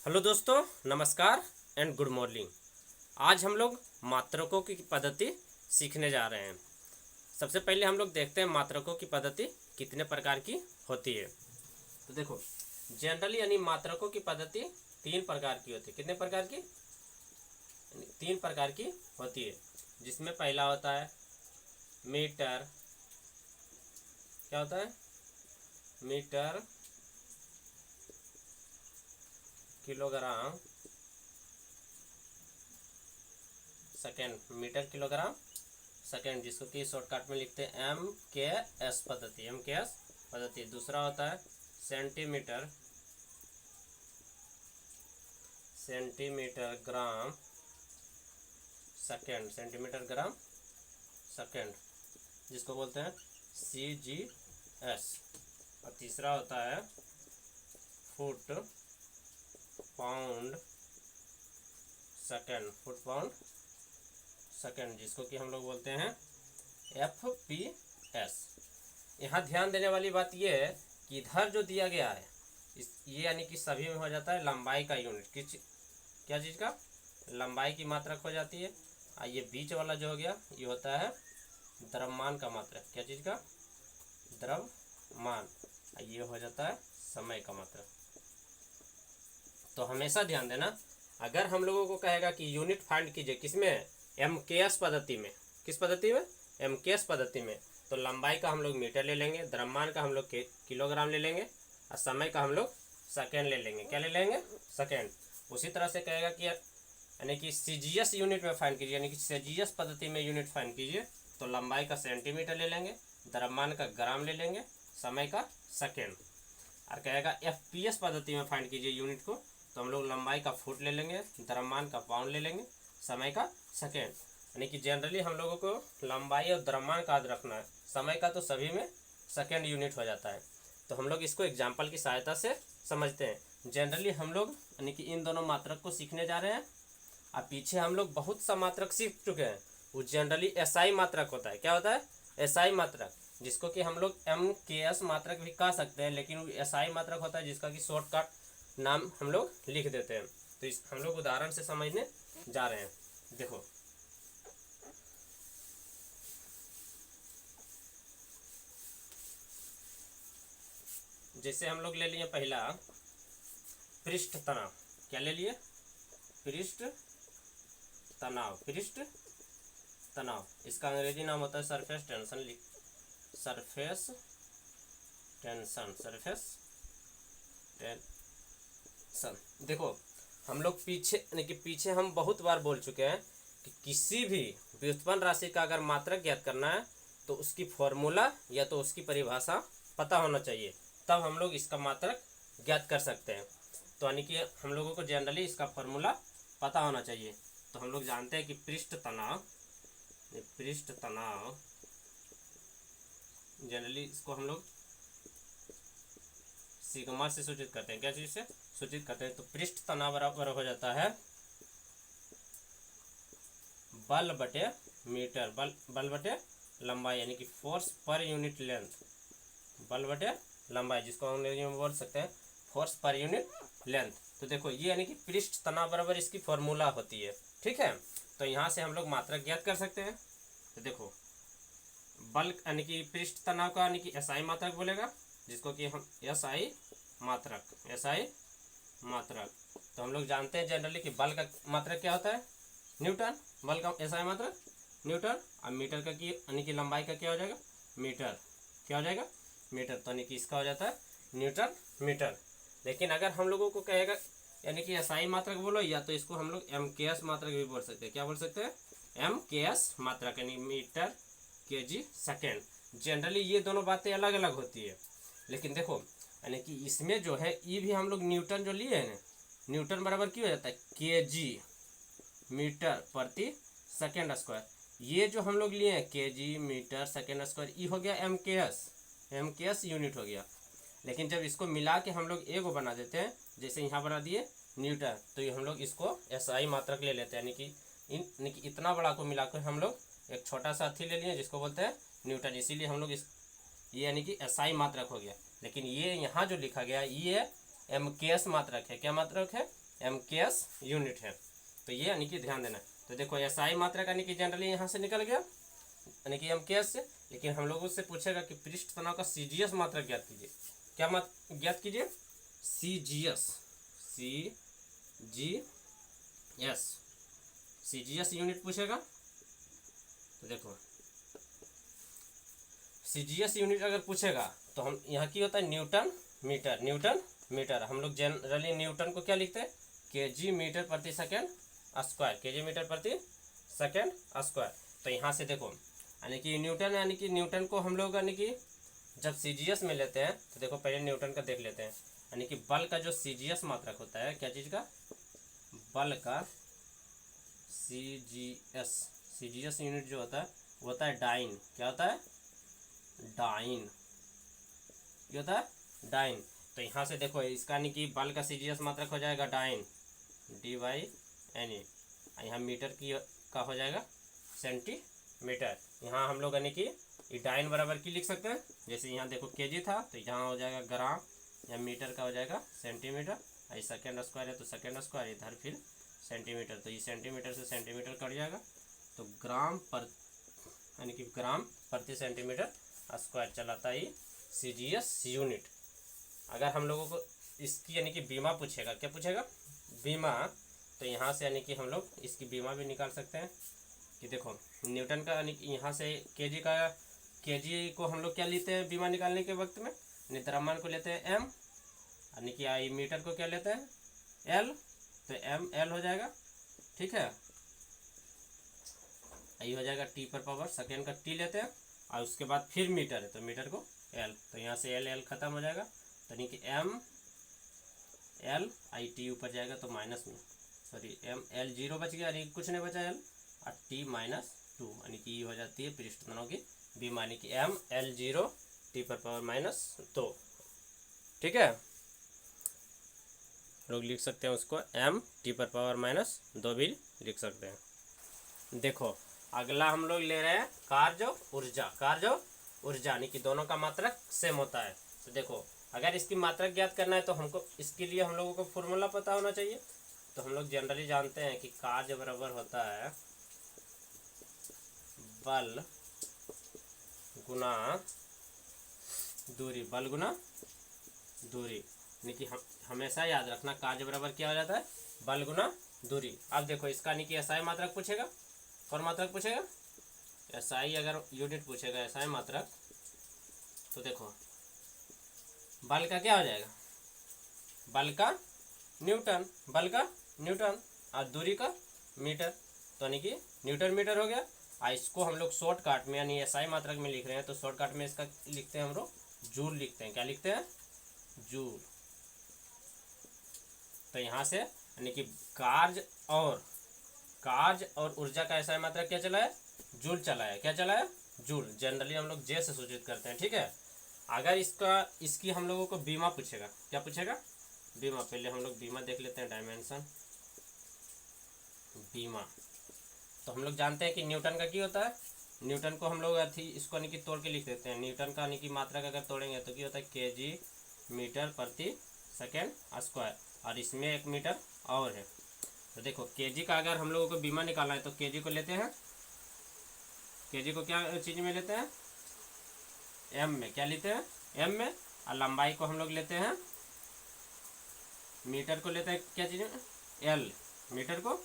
Hello दोस्तों, नमस्कार and good morning. आज हम लोग मात्रकों की पद्धति सीखने जा रहे हैं। सबसे पहले हम लोग देखते हैं मात्रकों की पद्धति कितने प्रकार की होती है। तो देखो, जनरली यानी मात्रकों की पद्धति 3 प्रकार की होती है। कितने प्रकार की? 3 प्रकार की होती है, जिसमें पहला होता है मीटर। क्या होता है? Metre, kilogram, second. Metre, kilogram, second, जिसको कि शॉर्टकट में लिखते हैं MKS पद्धति। MKS पद्धति। दूसरा होता है centimetre, centimetre gram second, centimetre gram second, जिसको बोलते हैं CGS। और तीसरा होता है foot pound second, foot pound second, जिसको कि हम लोग बोलते हैं FPS। यहाँ ध्यान देने वाली बात ये है कि इधर जो दिया गया है ये यानी कि सभी में हो जाता है लंबाई का यूनिट। क्या चीज़ का? लंबाई की मात्रक हो जाती है। और ये बीच वाला जो हो गया ये होता है द्रव्यमान का मात्रक। क्या चीज़ का? द्रव्यमान। ये हो जाता है समय का मात्रक। तो हमेशा ध्यान देना, अगर हम लोगों को कहेगा कि यूनिट फाइंड कीजिए, किसमें? MKS पद्धति में। किस पद्धति में? MKS पद्धति में। तो लंबाई का हम लोग मीटर ले लेंगे, द्रव्यमान का हम लोग किलोग्राम ले लेंगे, और समय का हम लोग सेकेंड ले लेंगे। क्या ले लेंगे? सेकेंड। उसी तरह से कहेगा कि यानी कि CGS यूनिट में फाइंड कीजिए, यानी कि CGS पद्धति में यूनिट फाइंड कीजिए, तो लंबाई का सेंटीमीटर ले लेंगे, द्रव्यमान का ग्राम ले लेंगे, समय का सेकेंड। और कहेगा FPS पद्धति में फाइंड कीजिए यूनिट को, तो हम लोग लंबाई का फुट ले लेंगे, द्रव्यमान का पाउंड ले लेंगे, समय का सेकेंड। यानी कि जनरली हम लोगों को लंबाई और द्रव्यमान का याद रखना है, समय का तो सभी में सेकेंड यूनिट हो जाता है। तो हम लोग इसको एग्जाम्पल की सहायता से समझते हैं। जनरली हम लोग यानी कि इन दोनों मात्रक को सीखने जा रहे हैं, और पीछे हम लोग बहुत सा मात्रक सीख चुके हैं। वो जनरली SI मात्रक होता है। क्या होता है? SI मात्रक, जिसको कि हम लोग MKS मात्रक भी कह सकते हैं, लेकिन वो SI मात्रक होता है जिसका कि शॉर्टकट नाम हम लोग लिख देते हैं। तो इस हम लोग उदाहरण से समझने जा रहे हैं। देखो, जैसे हम लोग ले लिए पहला पृष्ठ तनाव। क्या ले लिए? पृष्ठ तनाव। पृष्ठ तनाव, इसका अंग्रेजी नाम होता है surface tension. Surface tension, surface tension. देखो, हम लोग पीछे यानी कि पीछे हम बहुत बार बोल चुके हैं कि किसी भी व्युत्पन्न राशि का अगर मात्रक ज्ञात करना है तो उसकी फॉर्मूला या तो उसकी परिभाषा पता होना चाहिए, तब हम लोग इसका मात्रक ज्ञात कर सकते हैं। तो यानी कि हम लोगों को जनरली इसका फॉर्मूला पता होना चाहिए। तो हम लोग जानते हैं कि पृष्ठ तनाव जनरली इसको हम लोग सिग्मा से सूचित करते हैं। क्या चीज से सूचित करते हैं? तो पृष्ठ तनाव बराबर हो जाता है बल बटे मीटर, बल बटे लंबाई, यानी कि फोर्स पर यूनिट लेंथ। बल बटे लंबाई, जिसको हम अंग्रेजी में बोल सकते हैं फोर्स पर यूनिट लेंथ। तो देखो, ये यानी कि पृष्ठ तनाव बराबर इसकी फॉर्मूला होती है। ठीक है, तो यहाँ से हम लोग मात्रक ज्ञात कर सकते हैं। तो देखो, बल यानी कि पृष्ठ तनाव का यानी कि SI मात्रक बोलेगा, जिसको कि हम SI मात्रक। तो हम लोग जानते हैं जनरली कि बल का मात्रक क्या होता है? न्यूटन। बल का SI मात्रक न्यूटन। और मीटर का की यानी कि लंबाई का क्या हो जाएगा? मीटर। क्या हो जाएगा? मीटर। तो यानी कि इसका हो जाता है न्यूटन मीटर। लेकिन अगर हम लोगों को कहेगा यानी कि SI मात्रक बोलो, या तो इसको हम लोग MKS मात्रक भी बोल सकते हैं। क्या बोल सकते हैं? MKS मात्रक, यानी मीटर kg सेकेंड। जनरली ये दोनों बातें अलग अलग होती है, लेकिन देखो यानी कि इसमें जो है ये भी हम लोग न्यूटन जो लिए हैं ना, न्यूटन बराबर क्या हो जाता है? kg मीटर प्रति सेकेंड स्क्वायर। ये जो हम लोग लिए हैं kg मीटर सेकेंड स्क्वायर, ये हो गया MKS यूनिट हो गया। लेकिन जब इसको मिला के हम लोग एगो बना देते हैं, जैसे यहाँ बना दिए न्यूटन, तो ये हम लोग इसको SI मात्रक ले लेते हैं। यानी कि इतना बड़ा को मिलाकर हम लोग एक छोटा सा अथी ले लिए जिसको बोलते हैं न्यूटन, इसीलिए हम लोग ये यानी कि SI मात्रक हो गया। लेकिन ये यहाँ जो लिखा गया ये MKS मात्रक है। क्या मात्रक है? MKS यूनिट है। तो ये यानी कि ध्यान देना। तो देखो SI मात्रक यानी कि जनरली यहाँ से निकल गया यानी कि MKS से, लेकिन हम लोगों से पूछेगा कि पृष्ठ तनाव का CGS मात्रक ज्ञात कीजिए। क्या ज्ञात कीजिए? CGS यूनिट पूछेगा। तो देखो CGS यूनिट अगर पूछेगा तो हम यहाँ की होता है न्यूटन मीटर। हम लोग जनरली न्यूटन को क्या लिखते हैं? kg मीटर प्रति सेकेंड स्क्वायर। तो यहाँ से देखो यानी कि न्यूटन को हम लोग यानी कि जब CGS में लेते हैं तो देखो पहले न्यूटन का देख लेते हैं। यानी कि बल का जो CGS मात्रक होता है, क्या चीज़ का? बल का CGS यूनिट जो होता है वो होता है डाइन। क्या होता है? डाइन। क्या होता है? डाइन। तो यहाँ से देखो इसका यानी कि बल का CGS मात्रक हो जाएगा डाइन, D/NE। यहाँ मीटर की का हो जाएगा सेंटीमीटर। यहाँ हम लोग यानी कि डाइन बराबर की लिख सकते हैं। जैसे यहाँ देखो kg था तो यहाँ हो जाएगा ग्राम, या मीटर का हो जाएगा सेंटीमीटर, ये सेकेंड स्क्वायर है तो सेकेंड स्क्वायर, इधर फिर सेंटीमीटर, तो ये सेंटीमीटर से सेंटीमीटर कट जाएगा तो ग्राम प्रति सेंटीमीटर स्क्वायर चलाता है CGS यूनिट। अगर हम लोगों को इसकी यानी कि बीमा पूछेगा, क्या पूछेगा? बीमा। तो यहाँ से यानी कि हम लोग इसकी बीमा भी निकाल सकते हैं कि देखो न्यूटन का यानी कि यहाँ से kg को हम लोग क्या लेते हैं बीमा निकालने के वक्त में? द्रव्यमान को लेते हैं m, यानी कि आई मीटर को क्या लेते हैं? L। तो ml हो जाएगा, ठीक है। आई हो जाएगा T पर पावर, सेकेंड का T लेते हैं और उसके बाद फिर मीटर है तो मीटर को L। तो यहाँ से L खत्म हो जाएगा, तो यानी कि ml आई T ऊपर जाएगा तो माइनस में, सॉरी ml 0 बच गया, यानी कुछ नहीं बचा L, और T -2 यानी कि ये हो जाती है पृष्ठ तनाव की बीमा, यानी कि ml0 T पर पावर -2। ठीक है, लोग लिख सकते हैं उसको m T पर पावर -2 भी लिख सकते हैं। देखो अगला हम लोग ले रहे हैं कार्य ऊर्जा यानी कि दोनों का मात्रक सेम होता है। तो देखो अगर इसकी मात्रक ज्ञात करना है तो हमको इसके लिए हम लोगों को फॉर्मूला पता होना चाहिए। तो हम लोग जनरली जानते हैं कि कार्य बराबर होता है बल गुना दूरी, बल गुना दूरी, यानी कि हमेशा याद रखना कार्य बराबर क्या हो जाता है? बल गुना दूरी। अब देखो इसका यानी कि SI मात्रक पूछेगा, कौन मात्रक पूछेगा? SI अगर यूनिट पूछेगा SI मात्रक, तो देखो बल का क्या हो जाएगा? बल का न्यूटन और दूरी का मीटर, तो यानी कि न्यूटन मीटर हो गया। इसको हम लोग शॉर्टकट में यानी SI मात्रक में लिख रहे हैं तो शॉर्टकट में इसका लिखते हैं हम लोग जूल लिखते हैं। क्या लिखते हैं? जूल। तो यहाँ से यानी कि कार्य और ऊर्जा का SI मात्रक क्या चला है? जूल चला है। क्या चला है? जूल। जनरली हम लोग J से सूचित करते हैं, ठीक है। अगर इसकी हम लोगों को बीमा पूछेगा, क्या पूछेगा? बीमा। पहले हम लोग बीमा देख लेते हैं, डायमेंशन बीमा। तो हम लोग जानते हैं कि न्यूटन का क्या होता है? न्यूटन को हम लोग इसको यानी कि तोड़ के लिख देते हैं। न्यूटन का यानी कि मात्रक अगर तोड़ेंगे तो क्या होता है? kg मीटर प्रति सेकेंड स्क्वायर, और इसमें 1 मीटर और है। तो देखो kg का अगर हम लोगों को बीमा निकालना है तो kg को लेते हैं, kg को क्या चीज़ में लेते हैं? m में। क्या लेते हैं? m में। और लंबाई को हम लोग लेते हैं, मीटर को लेते हैं क्या चीज़ में? l। मीटर को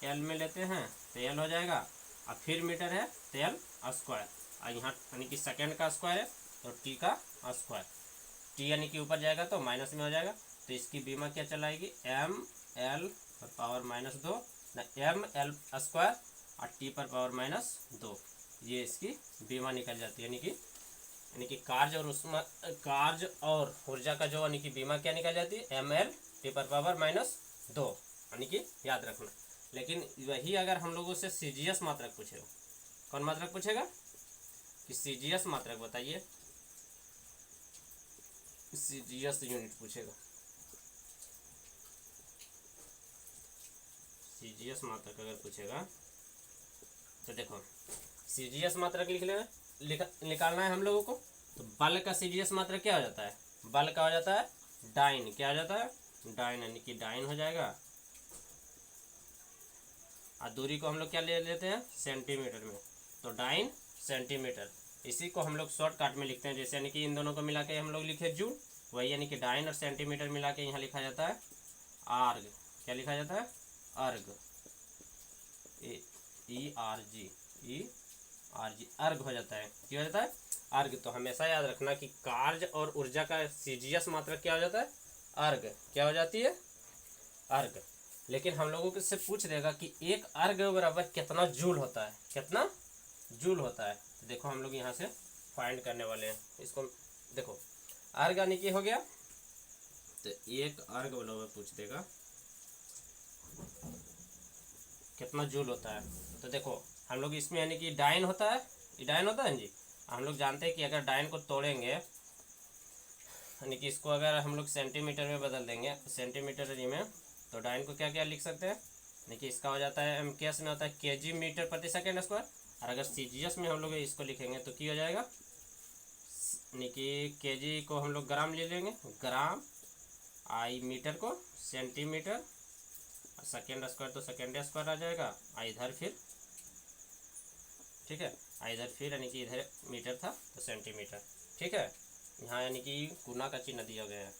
l में लेते हैं तो l हो जाएगा, और फिर मीटर है तो l स्क्वायर, और यहाँ यानी कि सेकेंड का स्क्वायर है तो t का स्क्वायर। t यानी कि ऊपर जाएगा तो माइनस में हो जाएगा। तो इसकी बीमा क्या चलाएगी? ml पर पावर -2 ml स्क्वायर और t पर पावर -2, ये इसकी बीमा निकल जाती है। यानी कि कार्य और ऊर्जा का जो यानी कि बीमा क्या निकल जाती है? ml t पर पावर -2, यानी कि याद रखना। लेकिन वही अगर हम लोगों से CGS मात्रक पूछेगा, कौन मात्रक पूछेगा? कि CGS मात्रक बताइए, CGS यूनिट पूछेगा। CGS मात्रक अगर पूछेगा तो देखो CGS मात्रक निकालना है हम लोगों को। तो बल का CGS मात्रक क्या हो जाता है? बल का हो जाता है डाइन। क्या हो जाता है? डाइन यानी कि डाइन हो जाएगा, और दूरी को हम लोग क्या ले लेते हैं, सेंटीमीटर में, तो डाइन सेंटीमीटर। इसी को हम लोग शॉर्टकट में लिखते हैं, जैसे यानी कि इन दोनों को मिला के हम लोग लिखे जूल, वही यानी कि डाइन और सेंटीमीटर मिला के यहाँ लिखा जाता है आर्ग। क्या लिखा जाता है, अर्ग, ERG अर्ग हो जाता है। क्या हो जाता है, अर्ग। तो हमेशा याद रखना कि कार्य और ऊर्जा का CGS मात्रक क्या हो जाता है, अर्ग। क्या हो जाती है, अर्ग। लेकिन हम लोगों को इससे पूछ देगा कि एक अर्ग बराबर कितना जूल होता है, कितना जूल होता है। तो देखो हम लोग यहाँ से फाइंड करने वाले हैं इसको। देखो अर्ग यानी कि हो गया, तो एक अर्ग बराबर पूछ देगा कितना जूल होता है। तो देखो हम लोग इसमें यानी कि डाइन होता है, ये डाइन होता है जी। हम लोग जानते हैं कि अगर डाइन को तोड़ेंगे यानी कि इसको अगर हम लोग सेंटीमीटर में बदल देंगे, सेंटीमीटर में, तो डाइन को क्या क्या लिख सकते हैं, यानी कि इसका हो जाता है MKS में होता है kg मीटर प्रति सेकेंड स्क्वायर, और अगर CGS में हम लोग इसको लिखेंगे तो क्या हो जाएगा, यानी कि kg को हम लोग ग्राम ले लेंगे, ग्राम, आई मीटर को सेंटीमीटर, सेकेंड स्क्वायर तो सेकेंड स्क्वायर आ जाएगा, इधर फिर, ठीक है, इधर फिर यानी कि इधर मीटर था तो सेंटीमीटर, ठीक है। यहाँ यानी कि गुना का चिन्ह दिया गया है।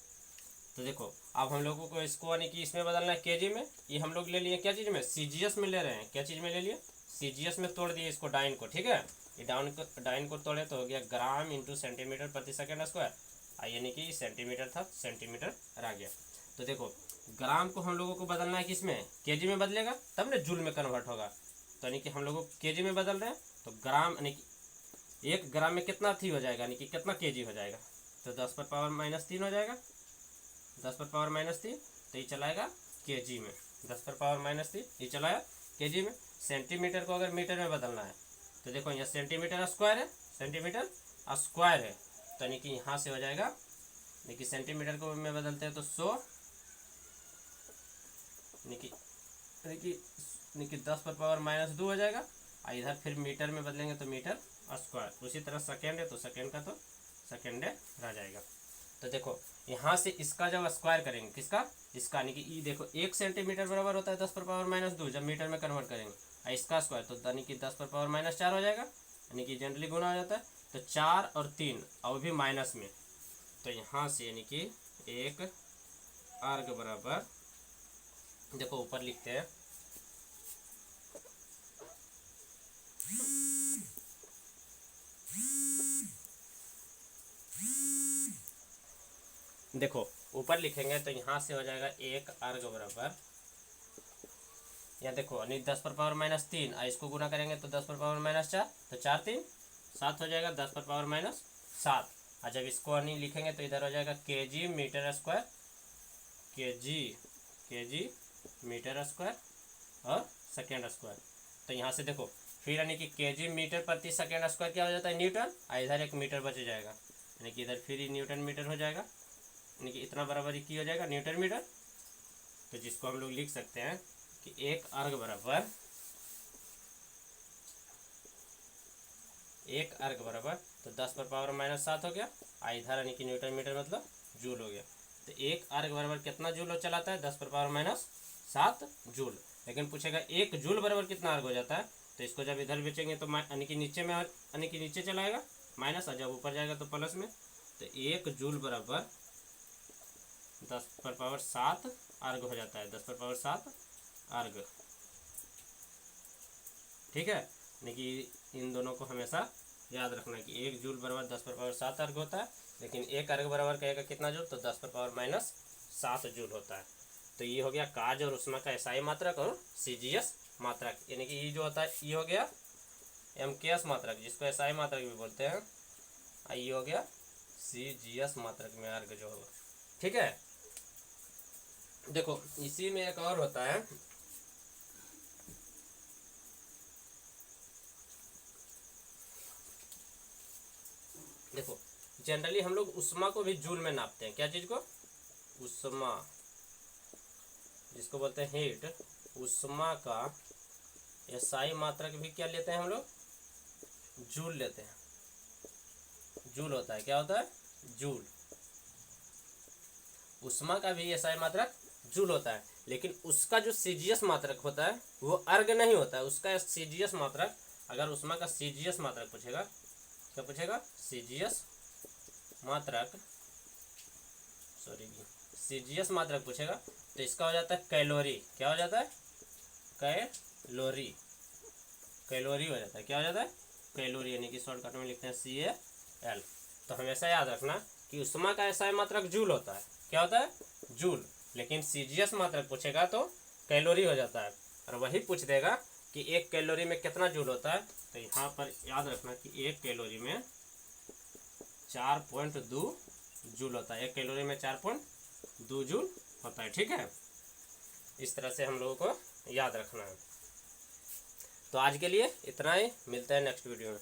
तो देखो अब हम लोगों को इसको यानी कि इसमें बदलना है केजी में, ये हम लोग ले लिए क्या चीज़ में, CGS में ले रहे हैं। क्या चीज़ में ले लिए, CGS में तोड़ दिए इसको, डाइन को, ठीक है। ये डाइन को तोड़े तो हो गया ग्राम इंटू सेंटीमीटर प्रति सेकेंड स्क्वायर, यानी कि सेंटीमीटर था, सेंटीमीटर आ गया। तो देखो ग्राम को हम लोगों को बदलना है किसमें, केजी में बदलेगा तब ना जूल में कन्वर्ट होगा। तो यानी कि हम लोग केजी में बदल रहे हैं, तो ग्राम यानी कि 1 ग्राम में कितना थी हो जाएगा, यानी कि कितना केजी हो जाएगा, तो 10⁻³ हो जाएगा, 10⁻³ तो ये चलाएगा केजी में, 10⁻³ ये चलाया केजी में। सेंटीमीटर को अगर मीटर में बदलना है तो देखो यहाँ सेंटीमीटर स्क्वायर है, सेंटीमीटर स्क्वायर है, तो यानी कि यहाँ से हो जाएगा, यानी कि सेंटीमीटर को में बदलते हैं तो 100, यानी कि 10⁻² हो जाएगा, और इधर फिर मीटर में बदलेंगे तो मीटर स्क्वायर। उसी तरह सेकेंड है तो सेकेंड का तो सेकेंड रह जाएगा। तो देखो यहाँ से इसका जब स्क्वायर करेंगे, किसका, इसका, यानी कि ई देखो 1 सेंटीमीटर बराबर होता है 10⁻² जब मीटर में कन्वर्ट करेंगे, और इसका स्क्वायर तो यानी कि 10⁻⁴ हो जाएगा, यानी कि जनरली गुना हो जाता है, तो 4 और 3 और भी माइनस में, तो यहाँ से यानी कि एक अर्ग बराबर, देखो ऊपर लिखते हैं, देखो ऊपर लिखेंगे तो यहाँ से हो जाएगा एक अर्ग बराबर, या देखो यानी 10⁻³ और इसको गुना करेंगे तो 10⁻⁴, तो 4 3 7 हो जाएगा 10⁻⁷। और जब इसको यानी लिखेंगे तो इधर हो जाएगा KG metre square, KG metre square और सेकेंड स्क्वायर। तो यहाँ से देखो फिर यानी कि केजी मीटर प्रति सेकेंड स्क्वायर क्या हो जाता है, न्यूटन, और इधर एक मीटर बच जाएगा, यानी कि इधर फिर ही न्यूटन मीटर हो जाएगा, यानी कि इतना बराबर ही की हो जाएगा न्यूटन मीटर। तो जिसको हम लोग लिख सकते हैं कि एक अर्ग बराबर, एक अर्ग बराबर तो 10⁻⁷ हो गया, और इधर यानी कि न्यूटन मीटर मतलब जूल हो गया। तो एक अर्ग बराबर कितना जूल चलाता है, 10⁻⁷ जूल। लेकिन पूछेगा एक जूल बराबर कितना अर्ग हो जाता है, तो इसको जब इधर बेचेंगे तो यानी कि नीचे में, यानी कि नीचे चलाएगा माइनस, और जब ऊपर जाएगा तो प्लस में, तो एक जूल बराबर 10⁻⁷ अर्ग हो जाता है, 10⁻⁷ अर्ग, ठीक है। यानी कि इन दोनों को हमेशा याद रखना कि एक जूल बराबर 10⁻⁷ अर्ग होता है, लेकिन एक अर्ग बराबर कहेगा कितना जूल, तो 10⁻⁻7 जूल होता है। तो ये हो गया कार्य और ऊष्मा का SI मात्रक और CGS मात्रक, यानी कि ये जो होता है ये हो गया MKS मात्रक, जिसको SI मात्रक भी बोलते हैं, ये हो गया CGS मात्रक में अर्ग जो होगा, ठीक है। देखो इसी में एक और होता है, देखो जनरली हम लोग उष्मा को भी जूल में नापते हैं, क्या चीज को, उष्मा, जिसको बोलते हैं हीट, उष्मा का SI मात्रक भी क्या लेते हैं हम लोग, जूल लेते हैं, जूल होता है, क्या होता है, जूल। उष्मा का भी एसआई मात्रक जूल होता है, लेकिन उसका जो सीजीएस मात्रक होता है वो अर्ग नहीं होता है। उसका सीजीएस मात्रक, अगर उष्मा का सीजीएस मात्रक पूछेगा, क्या पूछेगा, सीजीएस मात्रक, सीजीएस मात्रक पूछेगा तो इसका हो जाता है कैलोरी। क्या हो जाता है, कैलोरी, कैलोरी हो जाता है। क्या हो जाता है, कैलोरी, यानी कि शॉर्टकट में लिखते हैं CaL। तो हमेशा याद रखना कि उष्मा का एसआई मात्रक जूल होता है। क्या होता है, जूल, लेकिन सीजीएस मात्रक पूछेगा तो कैलोरी हो जाता है। और वही पूछ देगा कि 1 कैलोरी में कितना जूल होता है, तो यहाँ पर याद रखना कि 1 कैलोरी में 4.2 जूल होता है। 1 कैलोरी में 4.2 जूल होता है। ठीक है, इस तरह से हम लोगों को याद रखना है। तो आज के लिए इतना ही, मिलते हैं नेक्स्ट वीडियो में।